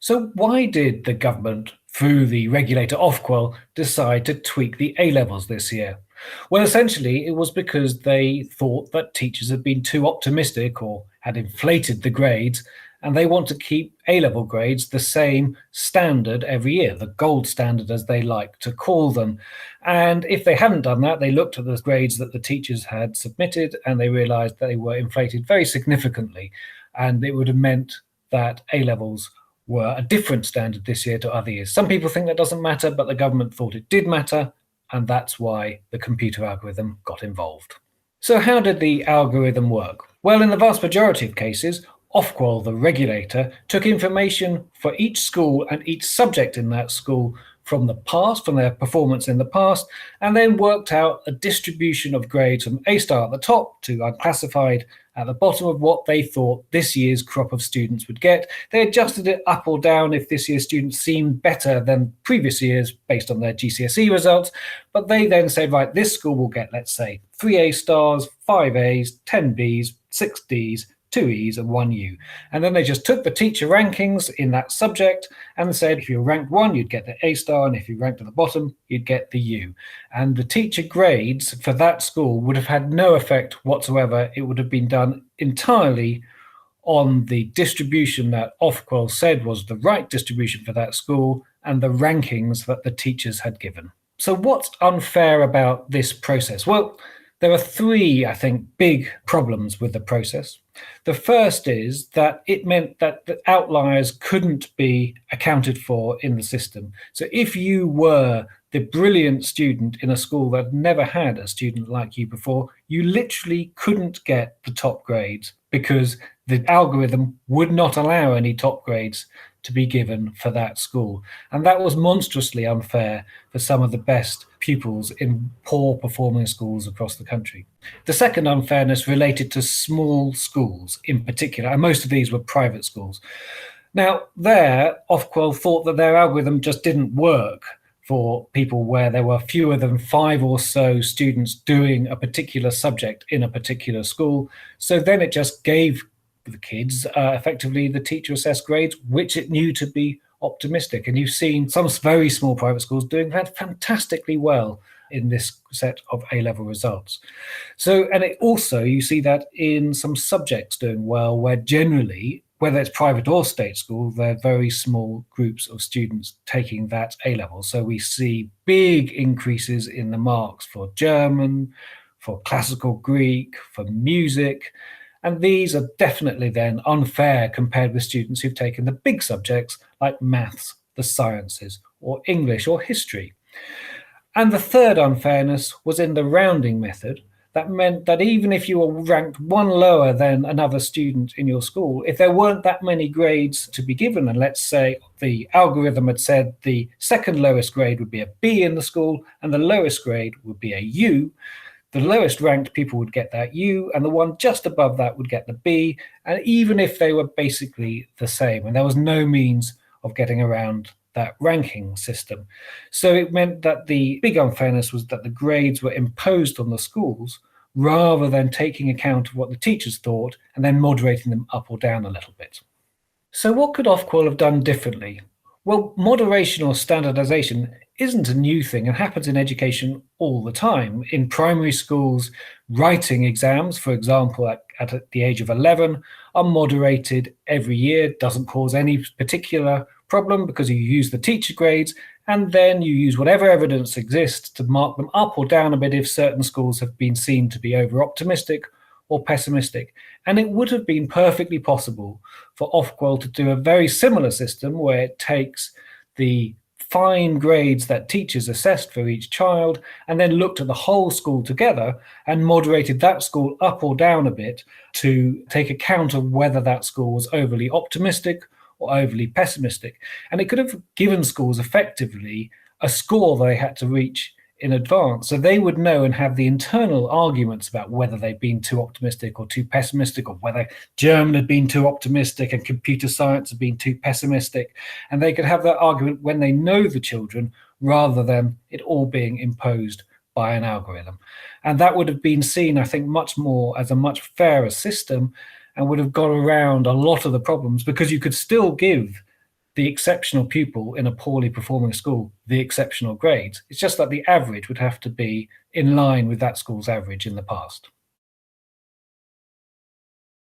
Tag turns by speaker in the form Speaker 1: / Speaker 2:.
Speaker 1: So why did the government, through the regulator Ofqual, decide to tweak the A-levels this year? Well, essentially, it was because they thought that teachers had been too optimistic or had inflated the grades, and they want to keep A-level grades the same standard every year, the gold standard as they like to call them. And if they hadn't done that, they looked at the grades that the teachers had submitted and they realized they were inflated very significantly. And it would have meant that A-levels were a different standard this year to other years. Some people think that doesn't matter, but the government thought it did matter, and that's why the computer algorithm got involved. So how did the algorithm work? Well, in the vast majority of cases, Ofqual, the regulator, took information for each school and each subject in that school from the past, from their performance in the past, and then worked out a distribution of grades from A star at the top to unclassified at the bottom of what they thought this year's crop of students would get. They adjusted it up or down if this year's students seemed better than previous years based on their GCSE results, but they then said, right, this school will get, let's say, 3 A stars, 5 A's, 10 B's, 6 D's, 2 E's and 1 U. And then they just took the teacher rankings in that subject and said if you ranked 1, you'd get the A star, and if you ranked at the bottom, you'd get the U. And the teacher grades for that school would have had no effect whatsoever. It would have been done entirely on the distribution that Ofqual said was the right distribution for that school and the rankings that the teachers had given. So what's unfair about this process? Well, there are three, I think, big problems with the process. The first is that it meant that the outliers couldn't be accounted for in the system. So if you were the brilliant student in a school that never had a student like you before, you literally couldn't get the top grades because the algorithm would not allow any top grades to be given for that school. And that was monstrously unfair for some of the best pupils in poor performing schools across the country. The second unfairness related to small schools in particular, and most of these were private schools. Now, there, Ofqual thought that their algorithm just didn't work for people where there were fewer than 5 or so students doing a particular subject in a particular school. So then it just gave the kids effectively the teacher assessed grades, which it knew to be optimistic. And you've seen some very small private schools doing that fantastically well in this set of A-level results. So, and it also, you see that in some subjects doing well, where generally, whether it's private or state school, they're very small groups of students taking that A-level. So we see big increases in the marks for German, for classical Greek, for music. And these are definitely then unfair compared with students who've taken the big subjects like maths, the sciences, or English or history. And the third unfairness was in the rounding method. That meant that even if you were ranked 1 lower than another student in your school, if there weren't that many grades to be given, and let's say the algorithm had said the second lowest grade would be a B in the school and the lowest grade would be a U, the lowest ranked people would get that U, and the one just above that would get the B, and even if they were basically the same, and there was no means of getting around that ranking system. So it meant that the big unfairness was that the grades were imposed on the schools rather than taking account of what the teachers thought and then moderating them up or down a little bit. So what could Ofqual have done differently? Well, moderation or standardization isn't a new thing and happens in education all the time. In primary schools, writing exams, for example, at the age of 11, are moderated every year. Doesn't cause any particular problem because you use the teacher grades and then you use whatever evidence exists to mark them up or down a bit if certain schools have been seen to be over-optimistic or pessimistic. And it would have been perfectly possible for Ofqual to do a very similar system where it takes the fine grades that teachers assessed for each child and then looked at the whole school together and moderated that school up or down a bit to take account of whether that school was overly optimistic or overly pessimistic. And it could have given schools effectively a score they had to reach in advance. So they would know and have the internal arguments about whether they'd been too optimistic or too pessimistic, or whether German had been too optimistic and computer science had been too pessimistic. And they could have that argument when they know the children rather than it all being imposed by an algorithm. And that would have been seen, I think, much more as a much fairer system and would have got around a lot of the problems because you could still give the exceptional pupil in a poorly performing school the exceptional grades. It's just that the average would have to be in line with that school's average in the past.